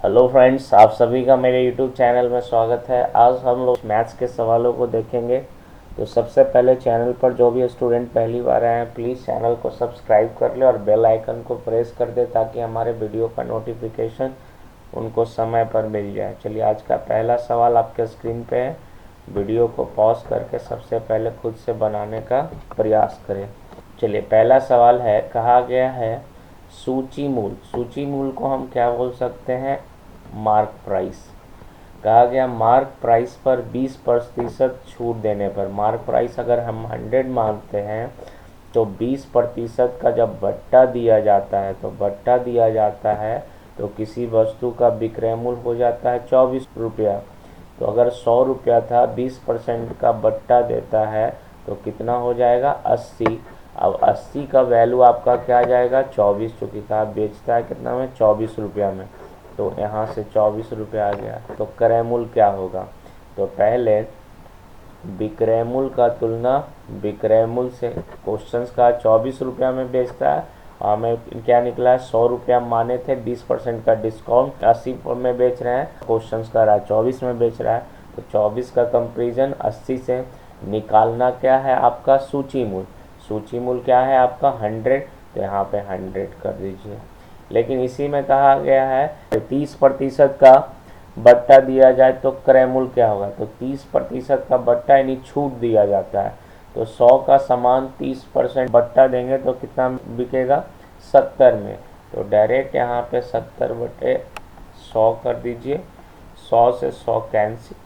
Hello friends, आप सभी का मेरे यूट्यूब चैनल में स्वागत है। आज हम लोग मैथ्स के सवालों को देखेंगे। तो सबसे पहले चैनल पर जो भी स्टूडेंट पहली बार आए हैं प्लीज़ चैनल को सब्सक्राइब कर ले और बेल आइकन को प्रेस कर दे ताकि हमारे वीडियो का नोटिफिकेशन उनको समय पर मिल जाए। चलिए, आज का पहला सवाल आपके स्क्रीन पे है। वीडियो को पॉज करके सबसे पहले खुद से बनाने का प्रयास करें। चलिए, पहला सवाल है, कहा गया है सूची मूल। सूची मूल को हम क्या बोल सकते हैं? Mark price. कहा गया मार्क प्राइस पर 20% छूट देने पर, मार्क प्राइस अगर हम 100 मानते हैं तो 20% का जब बट्टा दिया जाता है तो किसी वस्तु का विक्रय मूल्य हो जाता है 24 रुपया। तो अगर 100 रुपया था, 20% का बट्टा देता है तो कितना हो जाएगा? 80। अब 80 का वैल्यू आपका क्या आ जाएगा? 24, चूँकि कहा बेचता है कितना में? 24 रुपया में। तो यहाँ से 24 रुपया आ गया। तो क्रय मूल्य क्या होगा? तो पहले विक्रय मूल्य का तुलना विक्रय मूल्य से। क्वेश्चंस का 24 रुपया में बेचता है और हमें क्या निकला है? 100 रुपया माने थे, 20% का डिस्काउंट 80 में बेच रहे हैं। क्वेश्चंस का रहा 24 में बेच रहा है। तो 24 का कंपेरिजन 80 से। निकालना क्या है आपका? सूची मूल्य। सूची मूल्य क्या है आपका? 100। तो यहाँ पे 100 कर दीजिए। लेकिन इसी में कहा गया है 30% का बट्टा दिया जाए तो क्रय मूल्य क्या होगा? तो 30% का बट्टा यानी छूट दिया जाता है। तो 100 का सामान 30% बट्टा देंगे तो कितना बिकेगा? 70 में। तो डायरेक्ट यहाँ पे 70/100 कर दीजिए। 100 से 100 कैंसिल,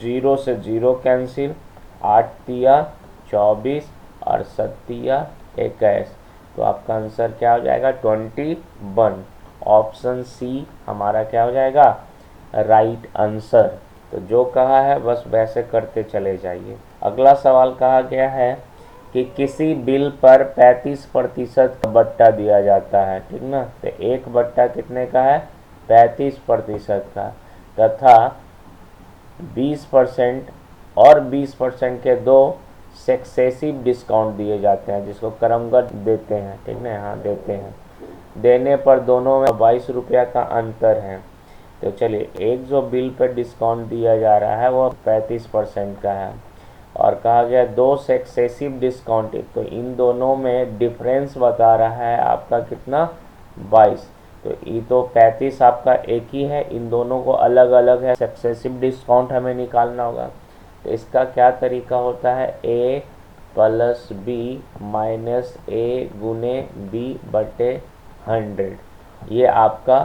0 से 0 कैंसिल, 8 तिया 24 और 7 तिया 21। तो आपका आंसर क्या हो जाएगा? 21। ऑप्शन सी हमारा क्या हो जाएगा? Right answer. तो जो कहा है बस वैसे करते चले जाइए। अगला सवाल कहा गया है कि किसी बिल पर 35% का बट्टा दिया जाता है, ठीक ना? तो एक बट्टा कितने का है? 35% का, तथा 20% और 20% के दो सक्सेसिव डिस्काउंट दिए जाते हैं जिसको क्रमगत देते हैं, ठीक ना? यहाँ देते हैं। देने पर दोनों में 22 रुपया का अंतर है। तो चलिए, एक जो बिल पर डिस्काउंट दिया जा रहा है वो 35% का है और कहा गया दो सक्सेसिव डिस्काउंट, तो इन दोनों में डिफरेंस बता रहा है आपका कितना? 22। तो ये तो 35 आपका एक ही है, इन दोनों को अलग अलग है। सक्सेसिव डिस्काउंट हमें निकालना होगा। तो इसका क्या तरीका होता है? a प्लस बी माइनस ए गुने बी बटे 100। ये आपका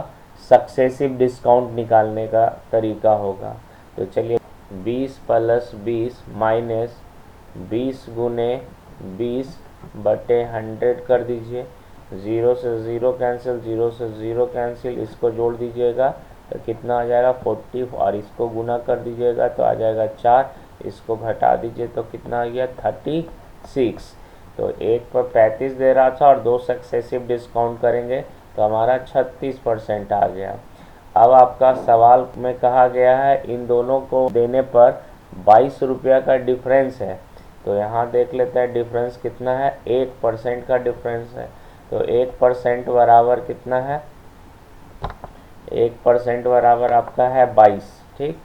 सक्सेसिव डिस्काउंट निकालने का तरीका होगा। तो चलिए, 20 प्लस 20 माइनस 20 गुने 20 बटे 100 कर दीजिए। 0 से 0 कैंसिल, 0 से 0 कैंसिल, इसको जोड़ दीजिएगा तो कितना आ जाएगा? 40 और इसको गुना कर दीजिएगा तो आ जाएगा 4। इसको घटा दीजिए तो कितना आ गया? 36। तो एक पर 35 दे रहा था और दो सक्सेसिव डिस्काउंट करेंगे तो हमारा 36% आ गया। अब आपका सवाल में कहा गया है इन दोनों को देने पर 22 रुपया का डिफरेंस है। तो यहाँ देख लेते हैं डिफरेंस कितना है? 1% का डिफरेंस है। तो 1% बराबर कितना है? 1% बराबर आपका है 22, ठीक।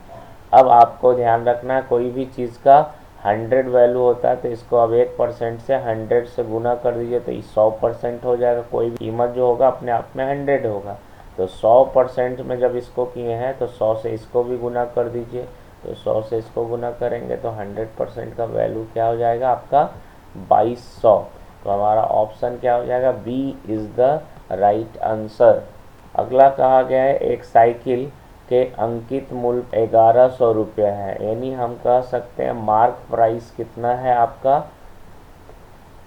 अब आपको ध्यान रखना है कोई भी चीज़ का 100 वैल्यू होता है तो इसको अब 1% से 100 से गुना कर दीजिए तो 100% हो जाएगा। कोई भी कीमत जो होगा अपने आप में 100 होगा। तो 100% में जब इसको किए हैं तो 100 से इसको भी गुना कर दीजिए। तो 100 से इसको गुना करेंगे तो 100% का वैल्यू क्या हो जाएगा आपका? 2200। तो हमारा ऑप्शन क्या हो जाएगा? B is the right answer. अगला कहा गया है एक साइकिल के अंकित मूल्य 1100 रुपया है, यानी हम कह सकते हैं मार्क प्राइस कितना है आपका?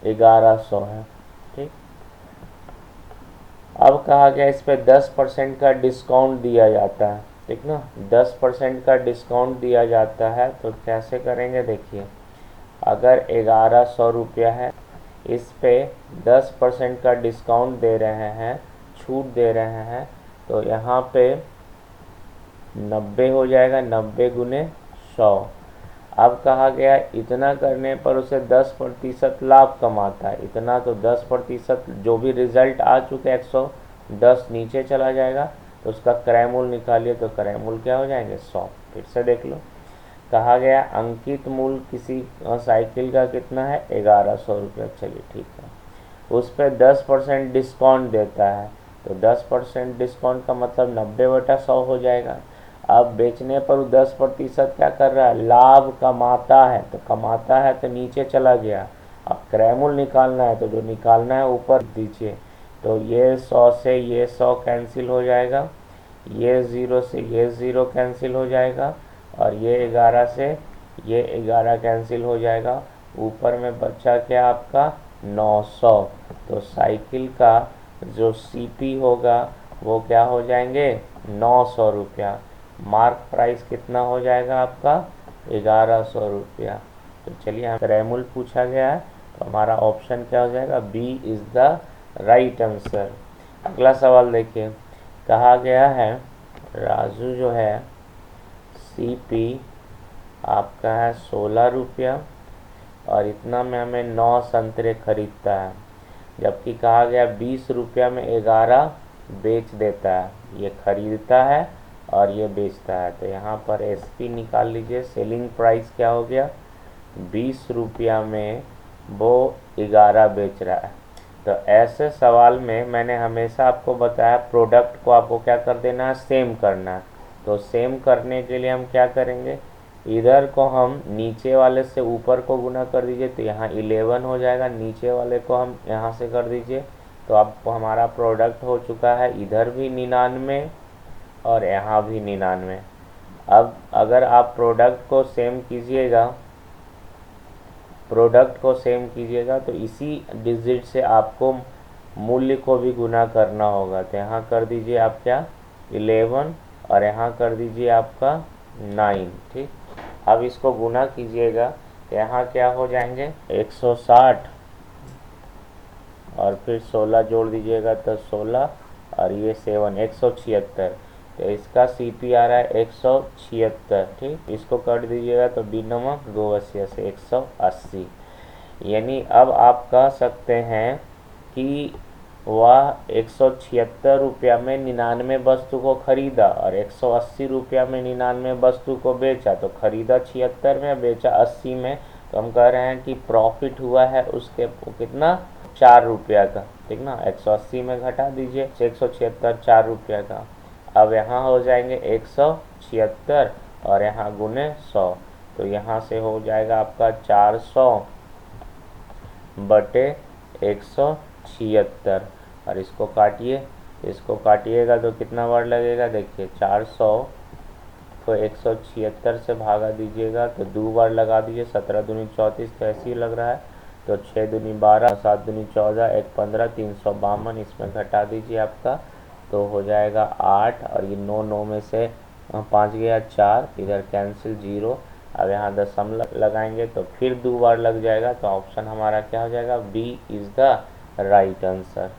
1100 है, ठीक। अब कहा गया इस पे 10% का डिस्काउंट दिया जाता है, ठीक ना? 10% का डिस्काउंट दिया जाता है तो कैसे करेंगे? देखिए, अगर 1100 रुपया है, इस पे 10% का डिस्काउंट दे रहे हैं, छूट दे रहे हैं, तो यहाँ पे 90 हो जाएगा। 90 गुने 100। अब कहा गया इतना करने पर उसे 10% लाभ कमाता है। इतना तो 10%, जो भी रिजल्ट आ चुके 110 नीचे चला जाएगा तो उसका क्रय मूल्य निकालिए, तो क्रय मूल्य क्या हो जाएंगे 100। फिर से देख लो, कहा गया अंकित मूल्य किसी साइकिल का कितना है 1100 रुपया। चलिए ठीक है, उस पर 10% डिस्काउंट देता है, तो 10% डिस्काउंट का मतलब 90/100 हो जाएगा। अब बेचने पर 10% क्या कर रहा है, लाभ कमाता है, तो कमाता है तो नीचे चला गया। अब क्रय मूल्य निकालना है, तो जो निकालना है ऊपर दीजिए, तो ये 100 से ये 100 कैंसिल हो जाएगा, ये 0 से ये 0 कैंसिल हो जाएगा, और ये 11 से ये 11 कैंसिल हो जाएगा। ऊपर में बचा क्या आपका 900। तो साइकिल का जो सीपी होगा वो क्या हो जाएंगे 900 रुपया। मार्क प्राइस कितना हो जाएगा आपका 1100 रुपया। तो चलिए क्रय मूल्य पूछा गया है, तो हमारा ऑप्शन क्या हो जाएगा, B is the right answer. अगला सवाल देखिए, कहा गया है राजू जो है सीपी आपका है 16 रुपया, और इतना में हमें 9 संतरे खरीदता है, जबकि कहा गया 20 रुपया में 11 बेच देता है। ये खरीदता है और ये बेचता है, तो यहाँ पर एसपी निकाल लीजिए। सेलिंग प्राइस क्या हो गया 20 रुपया में वो 11 बेच रहा है। तो ऐसे सवाल में मैंने हमेशा आपको बताया प्रोडक्ट को आपको क्या कर देना है, सेम करना है। तो सेम करने के लिए हम क्या करेंगे, इधर को हम नीचे वाले से ऊपर को गुना कर दीजिए, तो यहाँ 11 हो जाएगा, नीचे वाले को हम यहाँ से कर दीजिए, तो आपको हमारा प्रोडक्ट हो चुका है इधर भी 99 और यहाँ भी 99। अब अगर आप प्रोडक्ट को सेम कीजिएगा तो इसी डिजिट से आपको मूल्य को भी गुना करना होगा। तो यहाँ कर दीजिए आप क्या 11 और यहाँ कर दीजिए आपका 9। ठीक, अब इसको गुना कीजिएगा, यहाँ क्या हो जाएंगे 160 और फिर 16 जोड़ दीजिएगा तो 16 और ये 7 176। तो इसका सीपी आ रहा है 176। ठीक, इसको काट दीजिएगा तो 2 से 180। यानी अब आप कह सकते हैं कि वह 176 रुपया में 99 वस्तु को खरीदा और 180 रुपया में 99 वस्तु को बेचा। तो खरीदा 76 में, बेचा 80 में, तो हम कह रहे हैं कि प्रॉफिट हुआ है उसके कितना 4 रुपया का। ठीक ना, 180 में घटा दीजिए 176 4 रुपया का। अब यहाँ हो जाएंगे 176 और यहाँ गुने 100, तो यहाँ से हो जाएगा आपका 400 बटे 176। और इसको काटिए, इसको काटिएगा तो कितना बार लगेगा, देखिए 400 को 176 से भागा दीजिएगा तो 2 बार लगा दीजिए, 17 दूनी 34, तो ऐसे ही लग रहा है। तो 6 दूनी 12, 7 दूनी 14, 1 15, 352, इसमें घटा दीजिए आपका, तो हो जाएगा 8, और ये 9 में से 5 गया 4, इधर कैंसिल 0। अब यहाँ दशमलव लगाएंगे तो फिर 2 बार लग जाएगा, तो ऑप्शन हमारा क्या हो जाएगा, B is the right answer.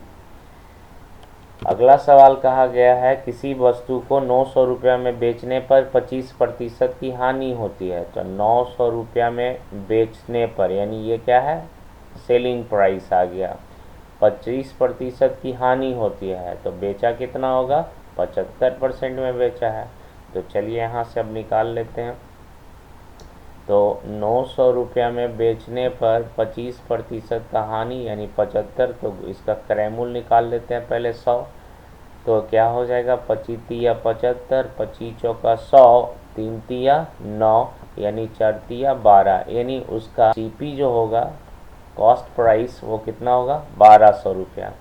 अगला सवाल कहा गया है किसी वस्तु को 900 रुपया में बेचने पर 25% की हानि होती है। तो 900 रुपया में बेचने पर, यानी ये क्या है सेलिंग प्राइस आ गया, 25% की हानि होती है, तो बेचा कितना होगा 75% में बेचा है। तो चलिए यहाँ से अब निकाल लेते हैं। तो 900 रुपया में बेचने पर 25% का हानि यानी 75, तो इसका क्रय मूल्य निकाल लेते हैं पहले 100। तो क्या हो जाएगा 25 तिया 75, 25 चौका 100, 3 तिया 9, यानी 4 तिया 12, यानी उसका सीपी जो होगा कॉस्ट प्राइस वो कितना होगा 1200 रुपया।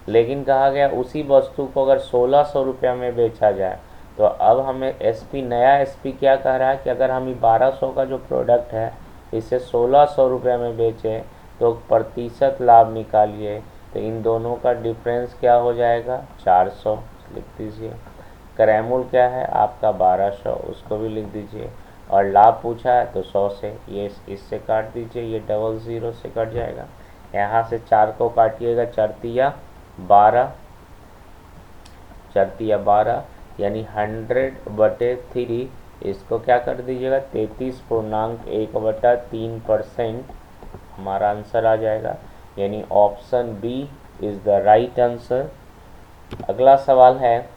लेकिन कहा गया उसी वस्तु को अगर 1600 रुपया में बेचा जाए, तो अब हमें एसपी नया एसपी क्या कह रहा है कि अगर हम 1200 का जो प्रोडक्ट है इसे 1600 रुपये में बेचें तो प्रतिशत लाभ निकालिए। तो इन दोनों का डिफरेंस क्या हो जाएगा 400, लिख दीजिए। क्रय मूल्य क्या है आपका 1200, उसको भी लिख दीजिए। और लाभ पूछा है तो 100 से ये इससे काट दीजिए, ये 00 से कट जाएगा। यहाँ से 4 को काटिएगा 4 तिया 12, 4 तिया 12, यानी 100/3, इसको क्या कर दीजिएगा 33.1/3% हमारा आंसर आ जाएगा, यानी option B is the right answer. अगला सवाल है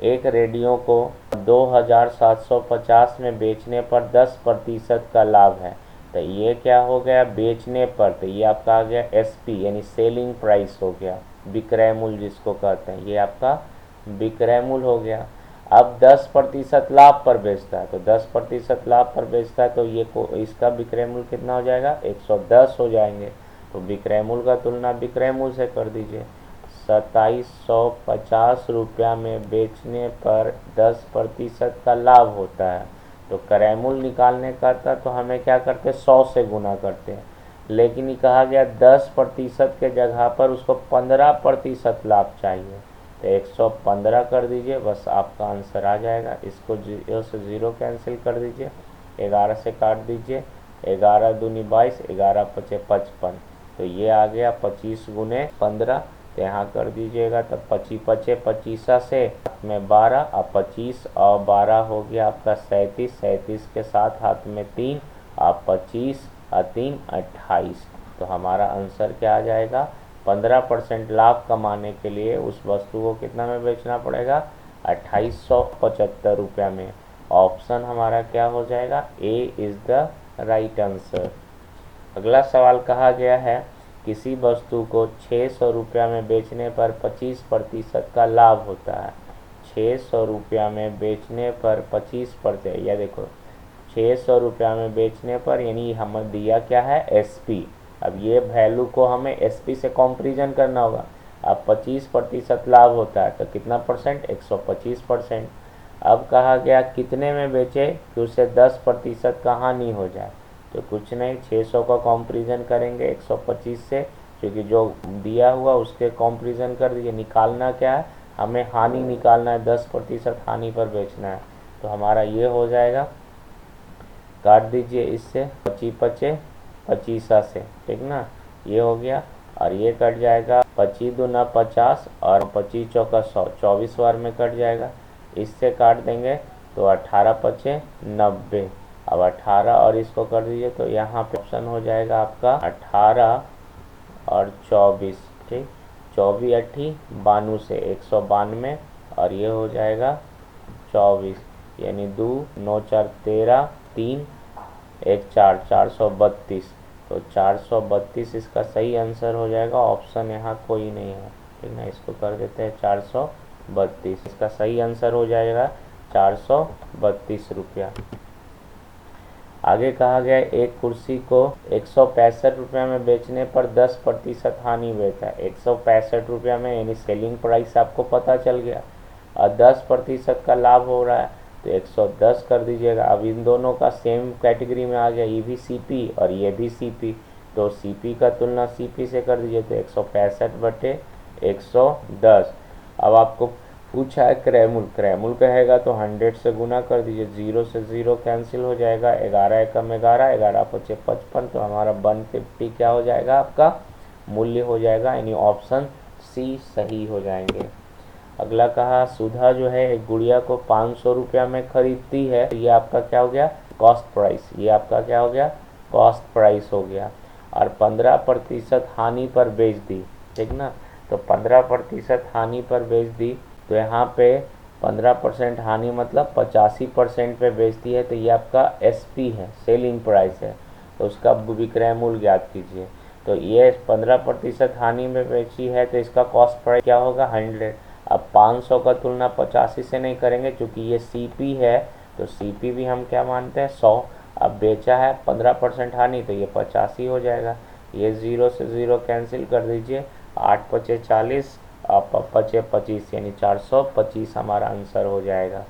एक रेडियो को 2750 में बेचने पर 10% का लाभ है। तो ये क्या हो गया बेचने पर, तो ये आपका आ गया एसपी यानी सेलिंग प्राइस हो गया, विक्रय मूल्य जिसको कहते हैं, ये आपका विक्रय मूल्य हो गया। अब 10% लाभ पर बेचता है, तो 10% लाभ पर बेचता है तो ये इसका विक्रय मूल्य कितना हो जाएगा 110 हो जाएंगे। तो विक्रय मूल्य का तुलना विक्रय मूल्य से कर दीजिए। 2750 रुपया में बेचने पर 10% का लाभ होता है, तो क्रय मूल्य निकालने का था तो हमें क्या करते हैं 100 से गुना करते हैं, लेकिन ये कहा गया 10% के जगह पर उसको 15% लाभ चाहिए, तो 115 कर दीजिए, बस आपका आंसर आ जाएगा। इसको 0 से 0 कैंसिल कर दीजिए, 11 से काट दीजिए, 11 दूनी 22, 11 पचे 55, तो ये आ गया 25 गुने 15, तो यहाँ कर दीजिएगा, तब 25 पचे 25 से में 12, अब 25 और 12 हो गया आपका 37, 37 के साथ हाथ में 3, अब 25 और 3 28, तो हमारा आंसर क्या आ जाएगा 15% लाभ कमाने के लिए उस वस्तु को कितना में बेचना पड़ेगा 2875 रुपया में। ऑप्शन हमारा क्या हो जाएगा A is the right answer. अगला सवाल कहा गया है किसी वस्तु को 600 रुपया में बेचने पर 25% का लाभ होता है। 600 रुपया में बेचने पर 25%, या देखो 600 रुपया में बेचने पर, यानी हमें दिया क्या है एसपी, अब ये वैल्यू को हमें एसपी से कंपैरिजन करना होगा। अब 25% लाभ होता है तो कितना परसेंट 125%। अब कहा गया कितने में बेचे कि उससे 10% का हानि हो जाए, तो कुछ नहीं 600 का कंपैरिजन करेंगे 125 से, क्योंकि जो दिया हुआ उसके कंपैरिजन कर दीजिए। निकालना क्या है हमें हानि निकालना है, 10% हानि पर बेचना है, तो हमारा ये हो जाएगा, काट दीजिए इससे 25 पचे 25 से, ठीक ना, ये हो गया, और ये कट जाएगा 25 दूना 50 और 25 चौका 100, 24 बार में कट जाएगा, इससे काट देंगे तो 18 पचे 90, अब 18 और इसको कर दीजिए तो यहाँ पे ऑप्शन हो जाएगा आपका 18 और 24, ठीक, 24 अट्ठी 92 से 192, और ये हो जाएगा 24, यानी 2 9 4 13 3 1 4 432, तो 432 इसका सही आंसर हो जाएगा। ऑप्शन यहाँ कोई नहीं है, ठीक ना, इसको कर देते हैं 432, इसका सही आंसर हो जाएगा 432 रुपया। आगे कहा गया एक कुर्सी को 165 रुपया में बेचने पर 10% हानि होता है। 165 रुपया में यानी सेलिंग प्राइस आपको पता चल गया, और 10% का लाभ हो रहा है तो 110 कर दीजिएगा। अब इन दोनों का सेम कैटेगरी में आ गया, ये भी सीपी और ये भी सीपी, तो सीपी का तुलना सीपी से कर दीजिए तो 165 बटे 110। अब आपको पूछा है क्रयमूल, क्रयमूल कहेगा तो 100 से गुना कर दीजिए, 0 से 0 कैंसिल हो जाएगा, 11 एकम 11, 11 पचे 55, तो हमारा 150 क्या हो जाएगा आपका मूल्य हो जाएगा, यानी ऑप्शन सी सही हो जाएंगे। अगला कहा सुधा जो है एक गुड़िया को 500 रुपया में खरीदती है, ये आपका क्या हो गया कॉस्ट प्राइस, ये आपका क्या हो गया कॉस्ट प्राइस हो गया, और 15% हानि पर बेच दी, ठीक ना, तो 15% हानि पर बेच दी, तो यहाँ पे 15% हानि मतलब 85% पे बेचती है, तो ये आपका एसपी है, सेलिंग प्राइस है, तो उसका विक्रय मूल्य ज्ञात कीजिए। तो ये 15% हानि में बेची है तो इसका कॉस्ट प्राइस क्या होगा 100। अब 500 का तुलना 85 से नहीं करेंगे क्योंकि ये सीपी है, तो सीपी भी हम क्या मानते हैं 100। अब बेचा है 15% हानि तो ये 85 हो जाएगा, ये 0 से 0 कैंसिल कर दीजिए, 8 पचे 40 आप पचे 25, यानी 425 हमारा आंसर हो जाएगा।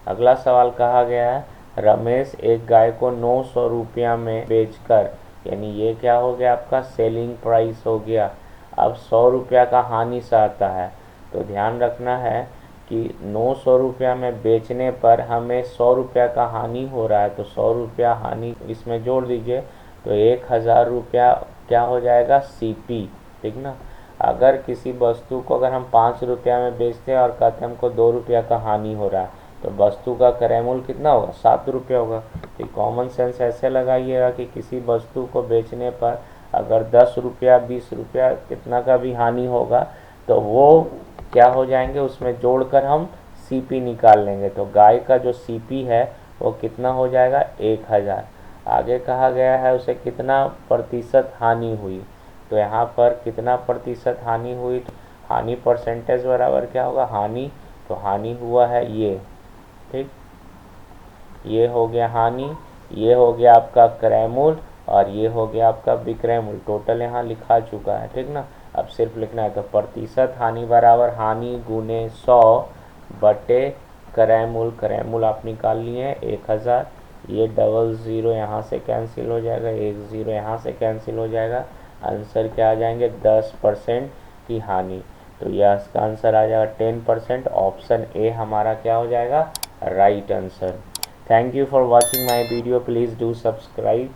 अगला सवाल कहा गया है रमेश एक गाय को 900 रुपया में बेचकर, यानी ये क्या हो गया आपका सेलिंग प्राइस हो गया, अब 100 रुपया का हानि सहता है, तो ध्यान रखना है कि 900 रुपया में बेचने पर हमें 100 रुपया का हानि हो रहा है, तो 100 रुपया हानि इसमें जोड़ दीजिए, तो 1000 रुपया क्या हो जाएगा सीपी, ठीक ना। अगर किसी वस्तु को अगर हम 5 रुपया में बेचते हैं और कहते हैं हमको 2 रुपया का हानि हो रहा है, तो वस्तु का क्रय मूल्य कितना होगा 7 रुपया होगा। तो कॉमन सेंस ऐसे लगाइएगा कि किसी वस्तु को बेचने पर अगर 10 रुपया 20 रुपया कितना का भी हानि होगा तो वो क्या हो जाएंगे, उसमें जोड़कर हम सीपी निकाल लेंगे। तो गाय का जो सीपी है वो कितना हो जाएगा, 1000। आगे कहा गया है उसे कितना प्रतिशत हानि हुई, तो यहाँ पर कितना प्रतिशत हानि हुई, तो हानि परसेंटेज बराबर क्या होगा, हानि, तो हानि हुआ है ये, ठीक, ये हो गया हानि, ये हो गया आपका क्रय मूल्य, और ये हो गया आपका विक्रय मूल्य। टोटल यहाँ लिखा चुका है, ठीक ना। अब सिर्फ लिखना है, तो प्रतिशत हानि बराबर हानि गुने 100 बटे क्रय मूल्य आप निकाल लिए 1000। ये डबल ज़ीरो यहाँ से कैंसिल हो जाएगा, एक ज़ीरो यहाँ से कैंसिल हो जाएगा। आंसर क्या आ जाएंगे, 10% की हानि। तो यह इसका आंसर आ जाएगा 10%। ऑप्शन ए हमारा क्या हो जाएगा, right answer. Thank you for watching my video. Please do subscribe.